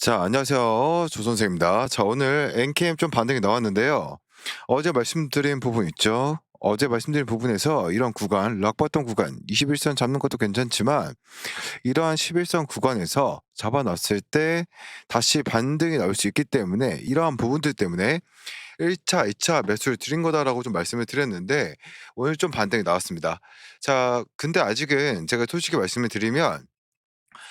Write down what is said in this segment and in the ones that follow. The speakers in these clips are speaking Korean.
자, 안녕하세요. 조 선생입니다. 자, 오늘 NKM 좀 반등이 나왔는데요. 어제 말씀드린 부분 있죠? 어제 말씀드린 부분에서 이런 구간, 락바텀 구간, 21선 잡는 것도 괜찮지만, 이러한 11선 구간에서 잡아놨을 때 다시 반등이 나올 수 있기 때문에, 이러한 부분들 때문에 1차, 2차 매수를 드린 거다라고 좀 말씀을 드렸는데, 오늘 좀 반등이 나왔습니다. 자, 근데 아직은 제가 솔직히 말씀을 드리면,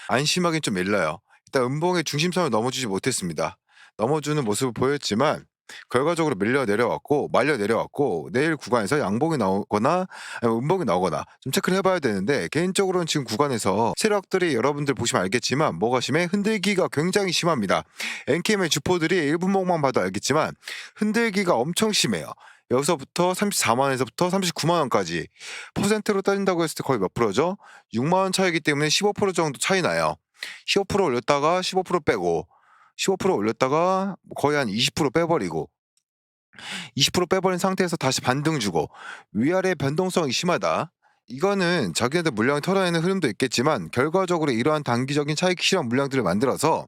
안심하긴 좀 일러요. 일단 음봉의 중심선을 넘어주지 못했습니다. 넘어주는 모습을 보였지만 결과적으로 밀려 내려왔고 말려 내려왔고 내일 구간에서 양봉이 나오거나 아니면 음봉이 나오거나 좀 체크를 해봐야 되는데, 개인적으로는 지금 구간에서 세력들이 여러분들 보시면 알겠지만 뭐가 심해? 흔들기가 굉장히 심합니다. NKM의 주포들이 1분봉만 봐도 알겠지만 흔들기가 엄청 심해요. 여기서부터 34만원에서부터 39만원까지 퍼센트로 따진다고 했을 때 거의 몇 프로죠? 6만원 차이기 때문에 15% 정도 차이 나요. 15% 올렸다가 15% 빼고 15% 올렸다가 거의 한 20% 빼버리고 20% 빼버린 상태에서 다시 반등 주고 위아래 변동성이 심하다. 이거는 자기네들 물량을 털어내는 흐름도 있겠지만 결과적으로 이러한 단기적인 차익 실현 물량들을 만들어서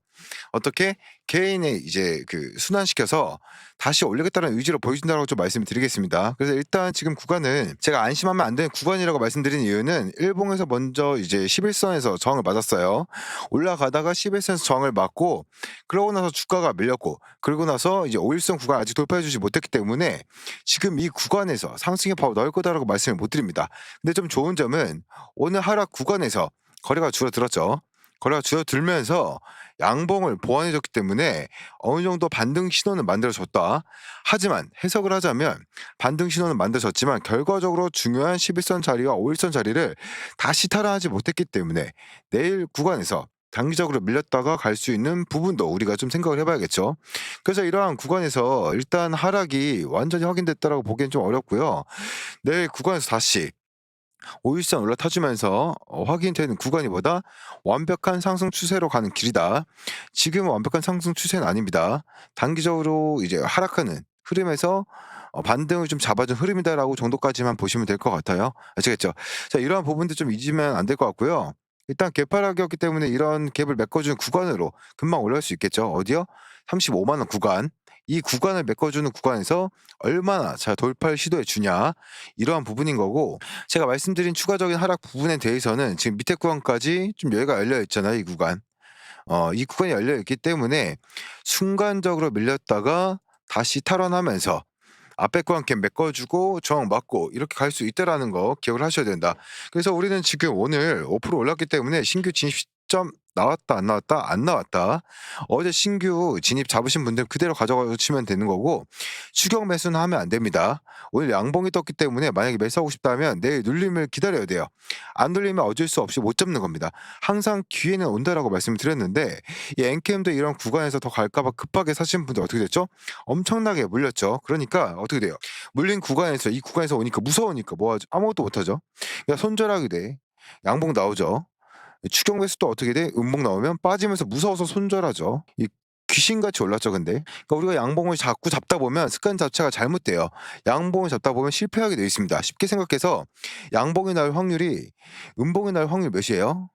어떻게 개인의 이제 그 순환시켜서 다시 올리겠다는 의지를 보여준다고 좀 말씀을 드리겠습니다. 그래서 일단 지금 구간은 제가 안심하면 안 되는 구간이라고 말씀드린 이유는 일봉에서 먼저 이제 11선에서 저항을 맞았어요. 올라가다가 11선에서 저항을 맞고 그러고 나서 주가가 밀렸고 그러고 나서 이제 5일선 구간 아직 돌파해주지 못했기 때문에 지금 이 구간에서 상승의 파워 넣을 거다라고 말씀을 못 드립니다. 근데 좀 좋은 점은 오늘 하락 구간에서 거래가 줄어들었죠. 거래가 줄어들면서 양봉을 보완해줬기 때문에 어느 정도 반등 신호는 만들어졌다. 하지만 해석을 하자면 반등 신호는 만들어졌지만 결과적으로 중요한 11선 자리와 5일선 자리를 다시 탈환하지 못했기 때문에 내일 구간에서 단기적으로 밀렸다가 갈 수 있는 부분도 우리가 좀 생각을 해봐야겠죠. 그래서 이러한 구간에서 일단 하락이 완전히 확인됐다라고 보기엔 좀 어렵고요. 내일 구간에서 다시 5일선 올라타주면서 확인되는 구간이 뭐다? 완벽한 상승 추세로 가는 길이다. 지금은 완벽한 상승 추세는 아닙니다. 단기적으로 이제 하락하는 흐름에서 반등을 좀 잡아준 흐름이다라고 정도까지만 보시면 될 것 같아요. 아시겠죠? 자, 이러한 부분들 좀 잊으면 안 될 것 같고요. 일단 개파락이었기 때문에 이런 갭을 메꿔주는 구간으로 금방 올라갈 수 있겠죠. 어디요? 35만 원 구간. 이 구간을 메꿔주는 구간에서 얼마나 잘 돌파를 시도해 주냐, 이러한 부분인 거고, 제가 말씀드린 추가적인 하락 부분에 대해서는 지금 밑에 구간까지 좀 여기가 열려 있잖아요, 이 구간. 이 구간이 열려 있기 때문에 순간적으로 밀렸다가 다시 탈환하면서 앞에 구간 갭 메꿔주고 저항 맞고 이렇게 갈 수 있다라는 거 기억을 하셔야 된다. 그래서 우리는 지금 오늘 5% 올랐기 때문에 신규 진입 시점 나왔다 안 나왔다 안 나왔다. 어제 신규 진입 잡으신 분들 그대로 가져가시면 되는 거고, 추격 매수는 하면 안 됩니다. 오늘 양봉이 떴기 때문에 만약에 매수하고 싶다면 내일 눌림을 기다려야 돼요. 안 눌리면 어쩔 수 없이 못 잡는 겁니다. 항상 기회는 온다라고 말씀을 드렸는데, 이 NKM도 이런 구간에서 더 갈까 봐 급하게 사신 분들 어떻게 됐죠? 엄청나게 물렸죠. 그러니까 어떻게 돼요? 물린 구간에서 이 구간에서 오니까 무서우니까 뭐 하죠? 아무것도 못 하죠. 그러니까 손절하게 돼. 양봉 나오죠. 추격 매수도 어떻게 돼? 음봉 나오면 빠지면서 무서워서 손절하죠. 이 귀신같이 올랐죠, 근데. 그러니까 우리가 양봉을 자꾸 잡다 보면 습관 자체가 잘못돼요. 양봉을 잡다 보면 실패하게 되어 있습니다. 쉽게 생각해서 양봉이 나올 확률이 음봉이 나올 확률 몇이에요?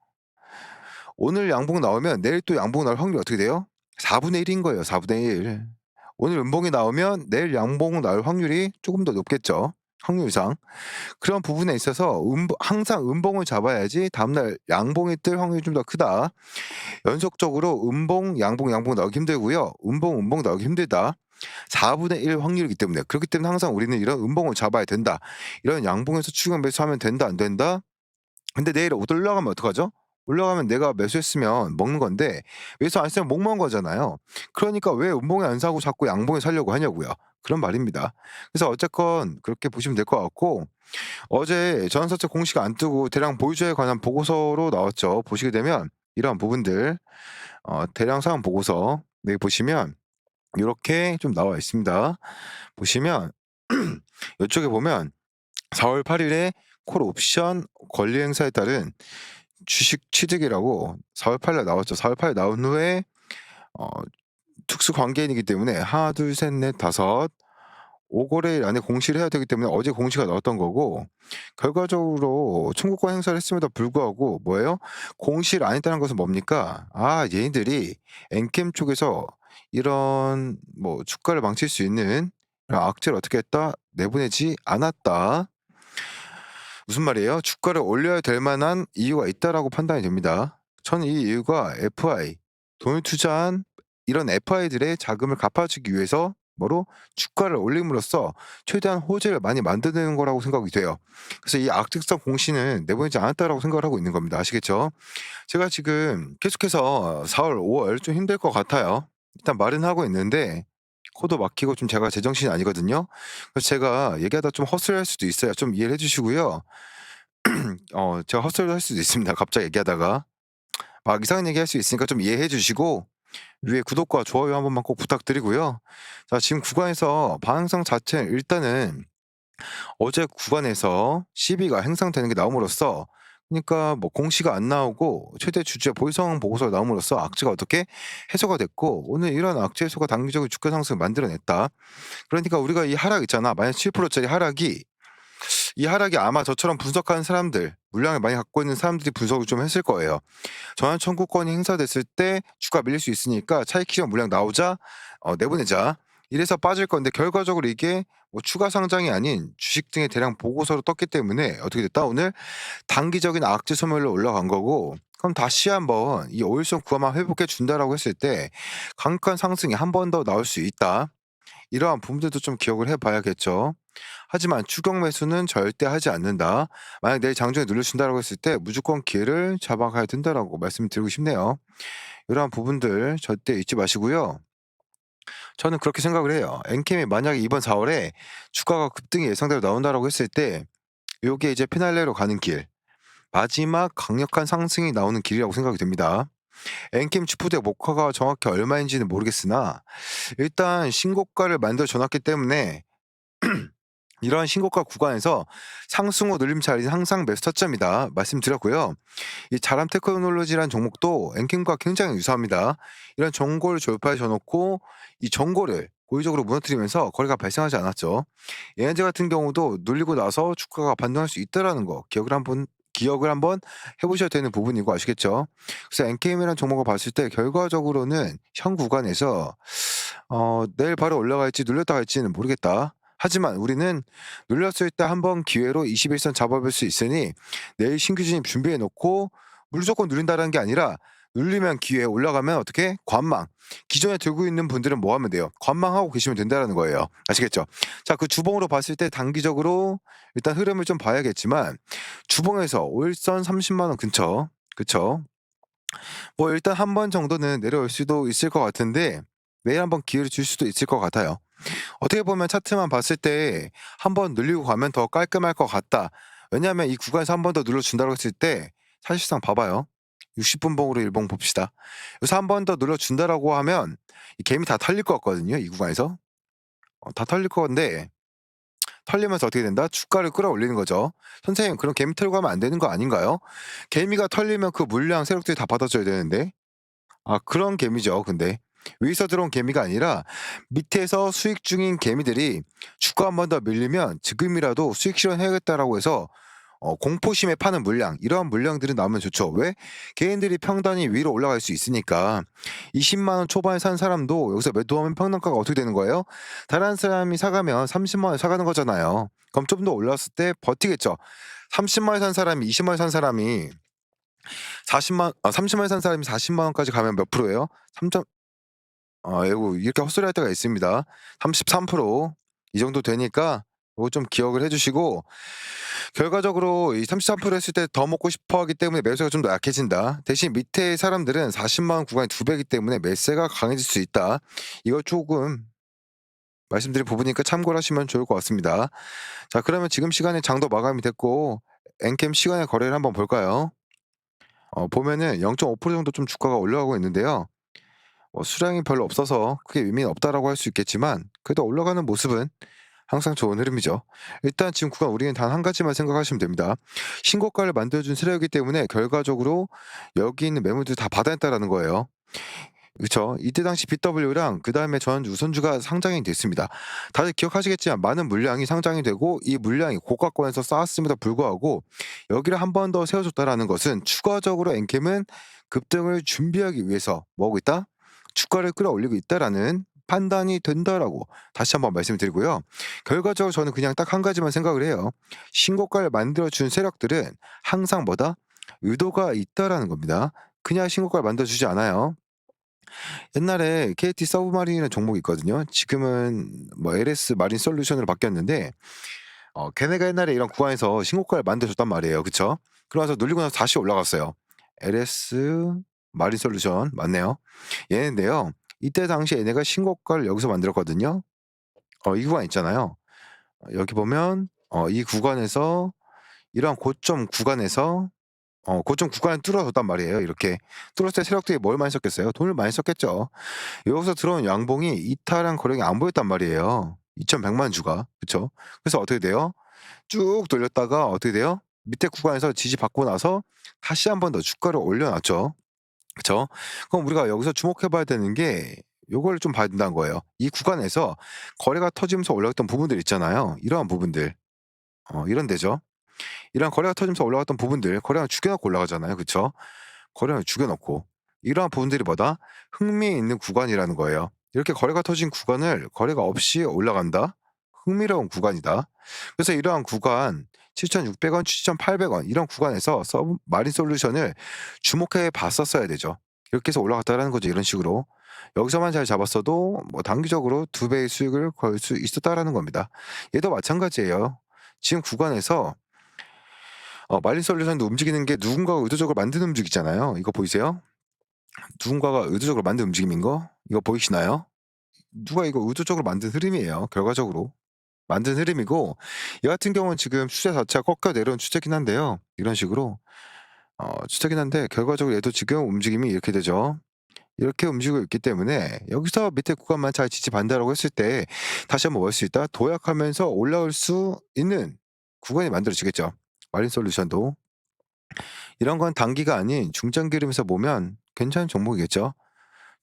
오늘 양봉 나오면 내일 또 양봉 나올 확률이 어떻게 돼요? 4분의 1인 거예요, 4분의 1. 오늘 음봉이 나오면 내일 양봉 나올 확률이 조금 더 높겠죠, 확률상. 그런 부분에 있어서 항상 음봉을 잡아야지 다음날 양봉이 뜰 확률이 좀 더 크다. 연속적으로 음봉, 양봉, 양봉 나오기 힘들고요. 음봉, 음봉 나오기 힘들다. 4분의 1 확률이기 때문에, 그렇기 때문에 항상 우리는 이런 음봉을 잡아야 된다. 이런 양봉에서 추격 매수하면 된다, 안 된다? 근데 내일 올라가면 어떡하죠? 올라가면 내가 매수했으면 먹는 건데 매수 안 했으면 못 먹은 거잖아요. 그러니까 왜 음봉에 안 사고 자꾸 양봉에 사려고 하냐고요. 그런 말입니다. 그래서 어쨌건 그렇게 보시면 될 것 같고, 어제 전환사채 공시가 안 뜨고 대량 보유자에 관한 보고서로 나왔죠. 보시게 되면 이러한 부분들, 대량 상황 보고서 여기 보시면 이렇게 좀 나와 있습니다. 보시면 이쪽에 보면 4월 8일에 콜 옵션 권리 행사에 따른 주식 취득이라고 4월 8일 날 나왔죠. 4월 8일 나온 후에 어 특수 관계인이기 때문에 하나, 둘, 셋, 넷, 다섯, 5거래일 안에 공시를 해야 되기 때문에 어제 공시가 나왔던 거고, 결과적으로 청구권 행사를 했음에도 불구하고 뭐예요? 공시를 안 했다는 것은 뭡니까? 얘네들이 엔캠 쪽에서 이런 뭐 주가를 망칠 수 있는 이런 악재를 어떻게 했다? 내보내지 않았다. 무슨 말이에요? 주가를 올려야 될 만한 이유가 있다라고 판단이 됩니다. 저는 이 이유가 FI, 돈을 투자한 이런 FI들의 자금을 갚아주기 위해서 뭐로 주가를 올림으로써 최대한 호재를 많이 만드는 거라고 생각이 돼요. 그래서 이 악직성 공시는 내보내지 않았다라고 생각을 하고 있는 겁니다. 아시겠죠? 제가 지금 계속해서 4월, 5월 좀 힘들 것 같아요. 일단 말은 하고 있는데 코도 막히고 좀 제가 제정신이 아니거든요. 그래서 제가 얘기하다 좀 헛소리할 수도 있어요. 좀 이해를 해주시고요. 제가 헛소리를 할 수도 있습니다, 갑자기 얘기하다가. 막 이상한 얘기할 수 있으니까 좀 이해해 주시고 위에 구독과 좋아요 한 번만 꼭 부탁드리고요. 자, 지금 구간에서 방향성 자체는 일단은 어제 구간에서 시비가 행상되는 게 나옴으로써, 그러니까 뭐 공시가 안 나오고 최대 주주의 보유성 보고서가 나옴으로써 악재가 어떻게 해소가 됐고, 오늘 이런 악재 해소가 단기적인 주가 상승을 만들어냈다. 그러니까 우리가 이 하락 있잖아. 만약 7%짜리 하락이, 이 하락이 아마 저처럼 분석하는 사람들, 물량을 많이 갖고 있는 사람들이 분석을 좀 했을 거예요. 전환 청구권이 행사됐을 때 주가 밀릴 수 있으니까 차익실현 물량 나오자 내보내자, 이래서 빠질 건데, 결과적으로 이게 뭐 추가 상장이 아닌 주식 등의 대량 보고서로 떴기 때문에 어떻게 됐다? 오늘 단기적인 악재 소멸로 올라간 거고, 그럼 다시 한번 이 5일선 구간만 회복해 준다라고 했을 때 강력한 상승이 한 번 더 나올 수 있다. 이러한 부분들도 좀 기억을 해 봐야겠죠. 하지만 추격 매수는 절대 하지 않는다. 만약 내일 장중에 눌려준다라고 했을 때 무조건 기회를 잡아가야 된다라고 말씀을 드리고 싶네요. 이러한 부분들 절대 잊지 마시고요. 저는 그렇게 생각을 해요. 엔캠이 만약에 이번 4월에 주가가 급등이 예상대로 나온다라고 했을 때 요게 이제 피날레로 가는 길, 마지막 강력한 상승이 나오는 길이라고 생각이 됩니다. 엔캠 주포대 목화가 정확히 얼마인지는 모르겠으나 일단 신고가를 만들어 줘 놨기 때문에 이러한 신고가 구간에서 상승 후 눌림 자리는 항상 매수 타점이다 말씀드렸고요. 이 자람 테크놀로지라는 종목도 엔캠과 굉장히 유사합니다. 이런 정고를 졸파해 줘놓고 이 정고를 고의적으로 무너뜨리면서 거래가 발생하지 않았죠. 얘네들 같은 경우도 눌리고 나서 주가가 반등할 수 있다라는 거 기억을 한번 해보셔야 되는 부분이고, 아시겠죠? 그래서 엔케임이라는 종목을 봤을 때 결과적으로는 현 구간에서 내일 바로 올라갈지 눌렸다 갈지는 모르겠다. 하지만 우리는 눌렸을 때 한번 기회로 21선 잡아볼 수 있으니 내일 신규 진입 준비해 놓고, 무조건 누린다는 게 아니라 눌리면 기회, 올라가면 어떻게 관망. 기존에 들고 있는 분들은 뭐 하면 돼요? 관망하고 계시면 된다는 거예요. 아시겠죠? 자, 그 주봉으로 봤을 때 단기적으로 일단 흐름을 좀 봐야겠지만, 주봉에서 5일선 30만 원 근처, 그쵸? 뭐 일단 한 번 정도는 내려올 수도 있을 것 같은데 내일 한번 기회를 줄 수도 있을 것 같아요. 어떻게 보면 차트만 봤을 때 한 번 늘리고 가면 더 깔끔할 것 같다. 왜냐하면 이 구간에서 한 번 더 눌러준다고 했을 때 사실상 봐봐요. 60분 봉으로 일봉 봅시다. 여기서 한 번 더 눌러준다라고 하면 이 개미 다 털릴 것 같거든요. 이 구간에서. 다 털릴 건데, 털리면서 어떻게 된다? 주가를 끌어올리는 거죠. 선생님, 그럼 개미 털고 가면 안 되는 거 아닌가요? 개미가 털리면 그 물량 세력들이 다 받아줘야 되는데. 그런 개미죠. 근데 위에서 들어온 개미가 아니라 밑에서 수익 중인 개미들이 주가 한 번 더 밀리면 지금이라도 수익 실현해야겠다라고 해서 공포심에 파는 물량, 이러한 물량들이 나오면 좋죠. 왜? 개인들이 평단이 위로 올라갈 수 있으니까. 20만 원 초반에 산 사람도 여기서 매도하면 평단가가 어떻게 되는 거예요? 다른 사람이 사가면 30만 원에 사가는 거잖아요. 그럼 좀 더 올랐을 때 버티겠죠. 30만 원에 산 사람이 20만 원에 산 사람이 30만 원에 산 사람이 40만 원까지 가면 몇 프로예요? 3점 아이고, 이렇게 헛소리할 때가 있습니다. 33%이 정도 되니까 요거 좀 기억을 해 주시고, 결과적으로 이 33% 했을 때 더 먹고 싶어 하기 때문에 매수가 좀 더 약해진다. 대신 밑에 사람들은 40만 원 구간이 2배이기 때문에 매수가 강해질 수 있다. 이거 조금 말씀드린 부분이니까 참고를 하시면 좋을 것 같습니다. 자, 그러면 지금 시간에 장도 마감이 됐고 엔캠 시간의 거래를 한번 볼까요? 보면은 0.5% 정도 좀 주가가 올라가고 있는데요. 수량이 별로 없어서 크게 의미는 없다라고 할 수 있겠지만 그래도 올라가는 모습은 항상 좋은 흐름이죠. 일단 지금 구간 우리는 단 한 가지만 생각하시면 됩니다. 신고가를 만들어준 세력이기 때문에 결과적으로 여기 있는 매물들이 다 받아냈다라는 거예요. 그쵸. 이때 당시 BW랑 그다음에 전환 우선주가 상장이 됐습니다. 다들 기억하시겠지만 많은 물량이 상장이 되고 이 물량이 고가권에서 쌓았음에도 불구하고 여기를 한 번 더 세워줬다라는 것은 추가적으로 엔캠은 급등을 준비하기 위해서 뭐 하고 있다? 주가를 끌어올리고 있다라는 판단이 된다라고 다시 한번 말씀을 드리고요. 결과적으로 저는 그냥 딱 한 가지만 생각을 해요. 신고가를 만들어준 세력들은 항상 뭐다? 의도가 있다라는 겁니다. 그냥 신고가를 만들어주지 않아요. 옛날에 KT 서브마린이라는 종목이 있거든요. 지금은 뭐 LS 마린 솔루션으로 바뀌었는데 걔네가 옛날에 이런 구간에서 신고가를 만들어 줬단 말이에요. 그쵸? 그러면서 눌리고 나서 다시 올라갔어요. LS 마린 솔루션 맞네요. 얘네인데요. 이때 당시에 얘네가 신고가를 여기서 만들었거든요. 이 구간 있잖아요. 여기 보면 이 구간에서 이러한 고점 구간에서 고점 구간을 뚫어줬단 말이에요. 이렇게 뚫었을 때 세력들이 뭘 많이 썼겠어요? 돈을 많이 썼겠죠. 여기서 들어온 양봉이 이탈한 거래량이 안 보였단 말이에요. 2,100만 주가. 그쵸? 그래서 어떻게 돼요? 쭉 돌렸다가 어떻게 돼요? 밑에 구간에서 지지받고 나서 다시 한 번 더 주가를 올려놨죠. 그쵸? 그럼 우리가 여기서 주목해 봐야 되는 게 요걸 좀 봐야 된다는 거예요. 이 구간에서 거래가 터지면서 올라갔던 부분들 있잖아요. 이러한 부분들. 이런 데죠. 이러한 거래가 터지면서 올라갔던 부분들, 거래량을 죽여 놓고 올라가잖아요. 그쵸? 거래량을 죽여 놓고. 이러한 부분들이 뭐다? 흥미 있는 구간이라는 거예요. 이렇게 거래가 터진 구간을 거래가 없이 올라간다? 흥미로운 구간이다. 그래서 이러한 구간 7,600원, 7,800원 이런 구간에서 서브 마린 솔루션을 주목해 봤었어야 되죠. 이렇게 해서 올라갔다라는 거죠, 이런 식으로. 여기서만 잘 잡았어도 뭐 단기적으로 2배의 수익을 벌 수 있었다라는 겁니다. 얘도 마찬가지예요. 지금 구간에서 마린 솔루션도 움직이는 게 누군가가 의도적으로 만든 움직이잖아요. 이거 보이세요? 누군가가 의도적으로 만든 움직임인 거? 이거 보이시나요? 누가 이거 의도적으로 만든 흐름이에요, 결과적으로. 만든 흐름이고 얘 같은 경우는 지금 추세 자체가 꺾여 내려온 추세긴 한데요. 이런 식으로 추세긴 한데 결과적으로 얘도 지금 움직임이 이렇게 되죠. 이렇게 움직이고 있기 때문에 여기서 밑에 구간만 잘 지지받는다라고 했을 때 다시 한번 볼 수 있다. 도약하면서 올라올 수 있는 구간이 만들어지겠죠. 마린 솔루션도. 이런 건 단기가 아닌 중장기 흐름에서 보면 괜찮은 종목이겠죠.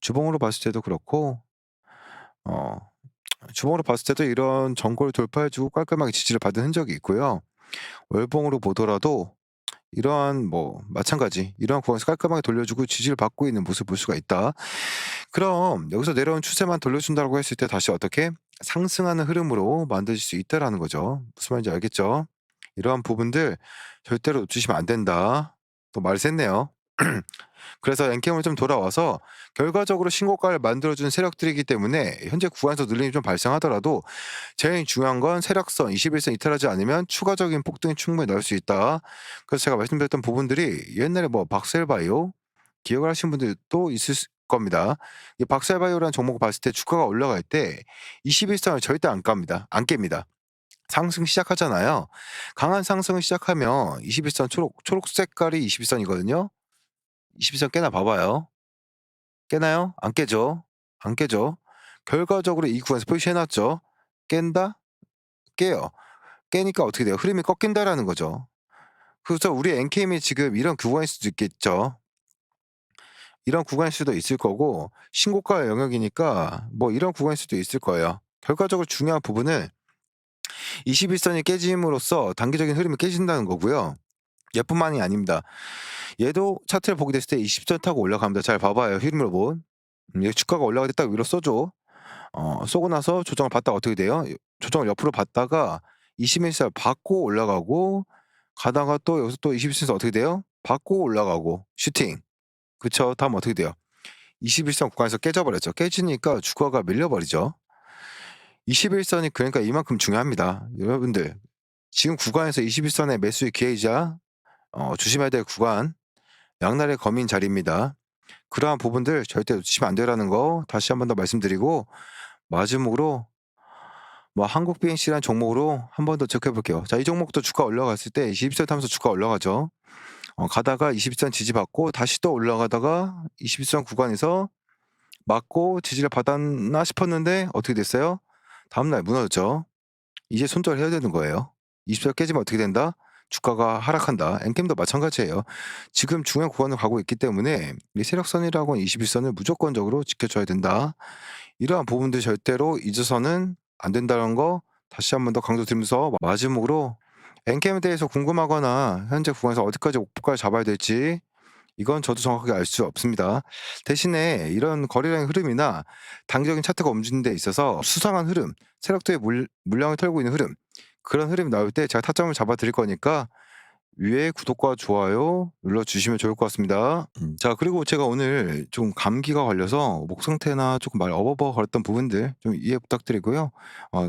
주봉으로 봤을 때도 그렇고 어 주봉으로 봤을 때도 이런 전고를 돌파해 주고 깔끔하게 지지를 받은 흔적이 있고요. 월봉으로 보더라도 이러한 뭐 마찬가지 이러한 구간에서 깔끔하게 돌려주고 지지를 받고 있는 모습을 볼 수가 있다. 그럼 여기서 내려온 추세만 돌려준다고 했을 때 다시 어떻게 상승하는 흐름으로 만드실 수 있다라는 거죠. 무슨 말인지 알겠죠? 이러한 부분들 절대로 놓치시면 안 된다. 또 말이 셌네요. 그래서 엔캠을 좀 돌아와서 결과적으로 신고가를 만들어준 세력들이기 때문에 현재 구간에서 눌림이 좀 발생하더라도 제일 중요한 건 세력선 21선 이탈하지 않으면 추가적인 폭등이 충분히 나올 수 있다. 그래서 제가 말씀드렸던 부분들이 옛날에 뭐 박셀바이오 기억을 하시는 분들도 있을 겁니다. 이 박셀바이오라는 종목을 봤을 때 주가가 올라갈 때 21선을 절대 안 깝니다. 안 깹니다. 상승 시작하잖아요. 강한 상승을 시작하면 21선 초록 색깔이 21선이거든요. 21선 깨나 봐봐요. 깨나요? 안 깨죠. 안 깨죠. 결과적으로 이 구간에서 표시해 놨죠. 깬다? 깨요. 깨니까 어떻게 돼요? 흐름이 꺾인다라는 거죠. 그래서 우리 엔케임이 지금 이런 구간일 수도 있겠죠. 이런 구간일 수도 있을 거고 신고가 영역이니까 뭐 이런 구간일 수도 있을 거예요. 결과적으로 중요한 부분은 21선이 깨짐으로써 단기적인 흐름이 깨진다는 거고요. 얘뿐만이 아닙니다. 얘도 차트를 보게 됐을 때 20선 타고 올라갑니다. 잘 봐봐요. 흐름을 본. 얘 주가가 올라갈 때 딱 위로 쏘죠. 쏘고 나서 조정을 받다가 어떻게 돼요? 조정을 옆으로 받다가 21선 받고 올라가고 가다가 또 여기서 또 21선에서 어떻게 돼요? 받고 올라가고 슈팅. 그쵸? 다음 어떻게 돼요? 21선 구간에서 깨져버렸죠. 깨지니까 주가가 밀려버리죠. 21선이 그러니까 이만큼 중요합니다. 여러분들 지금 구간에서 21선의 매수의 기회이자 조심해야 될 구간 양날의 검인 자리입니다. 그러한 부분들 절대 놓치시면 안 되라는 거 다시 한 번 더 말씀드리고 마지막으로 뭐 한국비행시라는 종목으로 한 번 더 체크해 볼게요. 자, 이 종목도 주가 올라갔을 때 21선 타면서 주가 올라가죠. 가다가 21선 지지받고 다시 또 올라가다가 21선 구간에서 맞고 지지를 받았나 싶었는데 어떻게 됐어요? 다음날 무너졌죠. 이제 손절해야 되는 거예요. 20선 깨지면 어떻게 된다? 주가가 하락한다. 엔캠도 마찬가지예요. 지금 중요한 구간을 가고 있기 때문에 이 세력선이라고 하는 21선을 무조건적으로 지켜줘야 된다. 이러한 부분들 절대로 잊어서는 안 된다는 거 다시 한 번 더 강조드리면서 마지막으로 엔캠에 대해서 궁금하거나 현재 구간에서 어디까지 목표가를 잡아야 될지 이건 저도 정확하게 알 수 없습니다. 대신에 이런 거래량의 흐름이나 단기적인 차트가 움직이는 데 있어서 수상한 흐름, 세력들의 물량을 털고 있는 흐름, 그런 흐름이 나올 때 제가 타점을 잡아 드릴 거니까 위에 구독과 좋아요 눌러주시면 좋을 것 같습니다. 자, 그리고 제가 오늘 좀 감기가 걸려서 목 상태나 조금 말 어버버거렸던 부분들 좀 이해 부탁드리고요.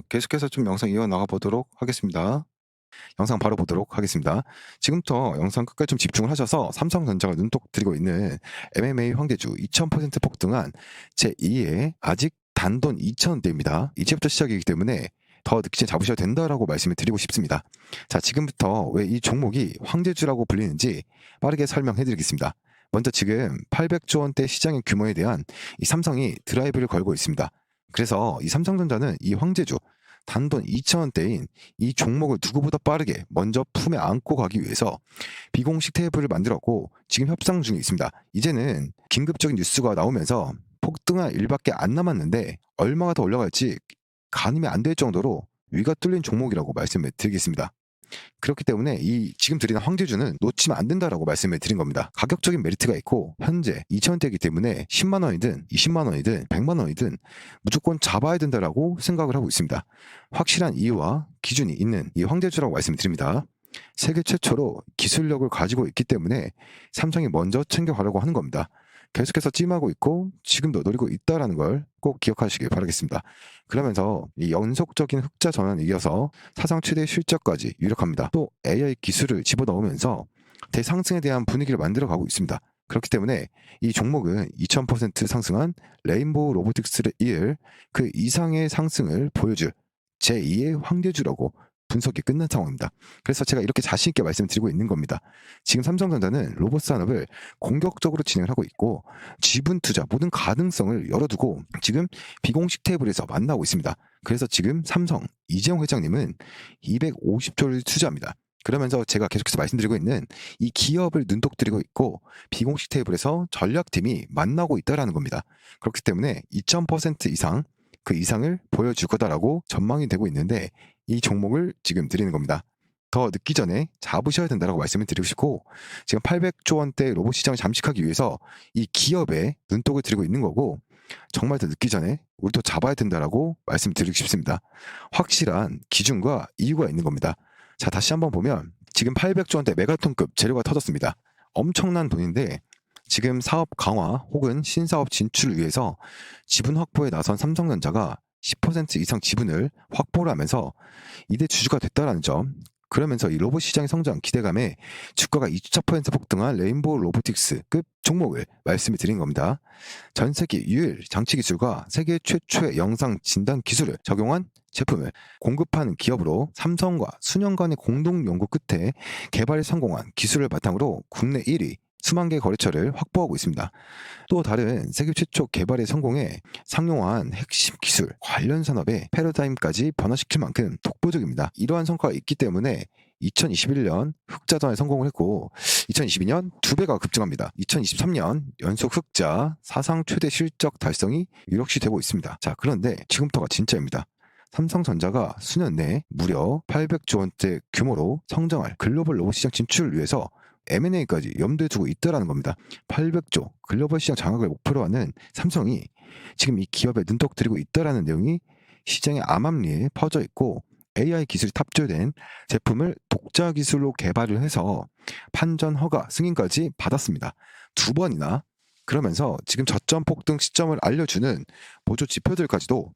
계속해서 좀 영상 이어나가 보도록 하겠습니다. 영상 바로 보도록 하겠습니다. 지금부터 영상 끝까지 좀 집중을 하셔서 삼성전자가 눈독 들이고 있는 MMA 황대주 2000% 폭등한 제2의 아직 단돈 2,000원대입니다. 이제부터 시작이기 때문에 더 늦기 전에 잡으셔야 된다라고 말씀을 드리고 싶습니다. 자, 지금부터 왜 이 종목이 황제주라고 불리는지 빠르게 설명해 드리겠습니다. 먼저 지금 800조 원대 시장의 규모에 대한 이 삼성이 드라이브를 걸고 있습니다. 그래서 이 삼성전자는 이 황제주 단돈 2,000원대인 이 종목을 누구보다 빠르게 먼저 품에 안고 가기 위해서 비공식 테이블을 만들었고 지금 협상 중에 있습니다. 이제는 긴급적인 뉴스가 나오면서 폭등할 일밖에 안 남았는데 얼마가 더 올라갈지 가늠이 안 될 정도로 위가 뚫린 종목이라고 말씀을 드리겠습니다. 그렇기 때문에 이 지금 드리는 황제주는 놓치면 안 된다라고 말씀을 드린 겁니다. 가격적인 메리트가 있고 현재 2,000원대이기 때문에 10만 원이든 20만 원이든 100만 원이든 무조건 잡아야 된다라고 생각을 하고 있습니다. 확실한 이유와 기준이 있는 이 황제주라고 말씀을 드립니다. 세계 최초로 기술력을 가지고 있기 때문에 삼성이 먼저 챙겨가려고 하는 겁니다. 계속해서 찜하고 있고 지금도 노리고 있다라는 걸 꼭 기억하시길 바라겠습니다. 그러면서 이 연속적인 흑자 전환에 이어서 사상 최대 실적까지 유력합니다. 또 AI 기술을 집어넣으면서 대상승에 대한 분위기를 만들어가고 있습니다. 그렇기 때문에 이 종목은 2000% 상승한 레인보우 로보틱스를 이을 그 이상의 상승을 보여줄 제2의 황대주라고 분석이 끝난 상황입니다. 그래서 제가 이렇게 자신 있게 말씀드리고 있는 겁니다. 지금 삼성전자는 로봇 산업을 공격적으로 진행을 하고 있고 지분 투자 모든 가능성을 열어두고 지금 비공식 테이블에서 만나고 있습니다. 그래서 지금 삼성 이재용 회장님은 250조를 투자합니다. 그러면서 제가 계속해서 말씀드리고 있는 이 기업을 눈독 들이고 있고 비공식 테이블에서 전략팀이 만나고 있다라는 겁니다. 그렇기 때문에 2000% 이상 그 이상을 보여줄 거다라고 전망이 되고 있는데 이 종목을 지금 드리는 겁니다. 더 늦기 전에 잡으셔야 된다라고 말씀을 드리고 싶고 지금 800조 원대 로봇 시장을 잠식하기 위해서 이 기업에 눈독을 들이고 있는 거고 정말 더 늦기 전에 우리도 잡아야 된다라고 말씀드리고 싶습니다. 확실한 기준과 이유가 있는 겁니다. 자, 다시 한번 보면 지금 800조 원대 메가톤급 재료가 터졌습니다. 엄청난 돈인데 지금 사업 강화 혹은 신사업 진출을 위해서 지분 확보에 나선 삼성전자가 10% 이상 지분을 확보를 하면서 이대 주주가 됐다라는 점, 그러면서 이 로봇 시장의 성장 기대감에 주가가 2.4% 폭등한 레인보우 로보틱스급 종목을 말씀을 드린 겁니다. 전 세계 유일 장치 기술과 세계 최초의 영상 진단 기술을 적용한 제품을 공급하는 기업으로 삼성과 수년간의 공동 연구 끝에 개발에 성공한 기술을 바탕으로 국내 1위 수만 개 거래처를 확보하고 있습니다. 또 다른 세계 최초 개발에 성공해 상용화한 핵심 기술 관련 산업의 패러다임까지 변화시킬 만큼 독보적입니다. 이러한 성과가 있기 때문에 2021년 흑자 전환에 성공을 했고 2022년 2배가 급증합니다. 2023년 연속 흑자 사상 최대 실적 달성이 유력시 되고 있습니다. 자, 그런데 지금부터가 진짜입니다. 삼성전자가 수년 내에 무려 800조 원대 규모로 성장할 글로벌 로봇 시장 진출을 위해서 M&A까지 염두에 두고 있다라는 겁니다. 800조 글로벌 시장 장악을 목표로 하는 삼성이 지금 이 기업에 눈독 들이고 있다라는 내용이 시장의 암암리에 퍼져 있고 AI 기술이 탑재된 제품을 독자 기술로 개발을 해서 판전 허가 승인까지 받았습니다. 2번이나. 그러면서 지금 저점 폭등 시점을 알려주는 보조 지표들까지도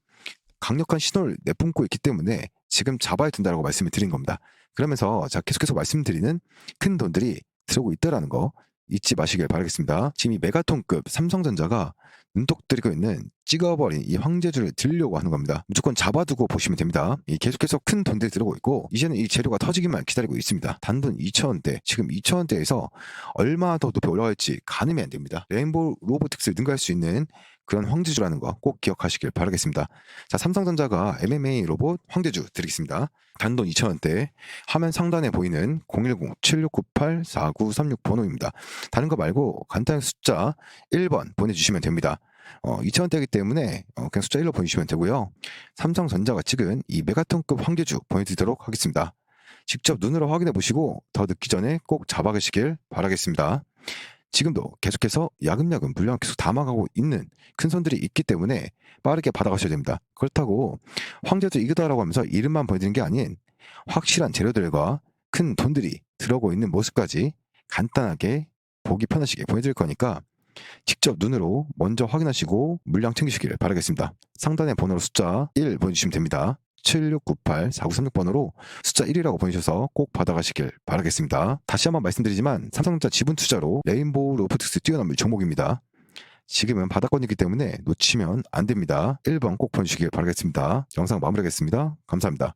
강력한 신호를 내뿜고 있기 때문에 지금 잡아야 된다고 말씀을 드린 겁니다. 그러면서 자, 계속해서 말씀드리는 큰 돈들이 들어오고 있다라는 거 잊지 마시길 바라겠습니다. 지금 이 메가톤급 삼성전자가 눈독 들이고 있는 찍어버린 이 황제주를 들려고 하는 겁니다. 무조건 잡아두고 보시면 됩니다. 계속해서 큰 돈들이 들어오고 있고 이제는 이 재료가 터지기만 기다리고 있습니다. 단돈 2,000원대, 지금 2,000원대에서 얼마 더 높이 올라갈지 가늠이 안 됩니다. 레인보우 로보틱스를 능가할 수 있는 그런 황제주라는 거 꼭 기억하시길 바라겠습니다. 자, 삼성전자가 MMA 로봇 황제주 드리겠습니다. 단돈 2,000원대, 화면 상단에 보이는 010-7698-4936 번호입니다. 다른 거 말고 간단히 숫자 1번 보내주시면 됩니다. 2,000원대이기 때문에 그냥 숫자 1로 보내주시면 되고요. 삼성전자가 찍은 이 메가톤급 황제주 보내드리도록 하겠습니다. 직접 눈으로 확인해 보시고 더 늦기 전에 꼭 잡아가시길 바라겠습니다. 지금도 계속해서 야금야금 물량을 계속 담아가고 있는 큰 손들이 있기 때문에 빠르게 받아가셔야 됩니다. 그렇다고 황제주 이거다라고 하면서 이름만 보여드리는 게 아닌 확실한 재료들과 큰 돈들이 들어오고 있는 모습까지 간단하게 보기 편하시게 보여드릴 거니까 직접 눈으로 먼저 확인하시고 물량 챙기시길 바라겠습니다. 상단의 번호로 숫자 1 보내주시면 됩니다. 7698-4936번호로 숫자 1이라고 보내주셔서 꼭 받아가시길 바라겠습니다. 다시 한번 말씀드리지만 삼성전자 지분 투자로 레인보우 로보틱스 뛰어넘을 종목입니다. 지금은 바닥권이기 때문에 놓치면 안 됩니다. 1번 꼭 보내주시길 바라겠습니다. 영상 마무리하겠습니다. 감사합니다.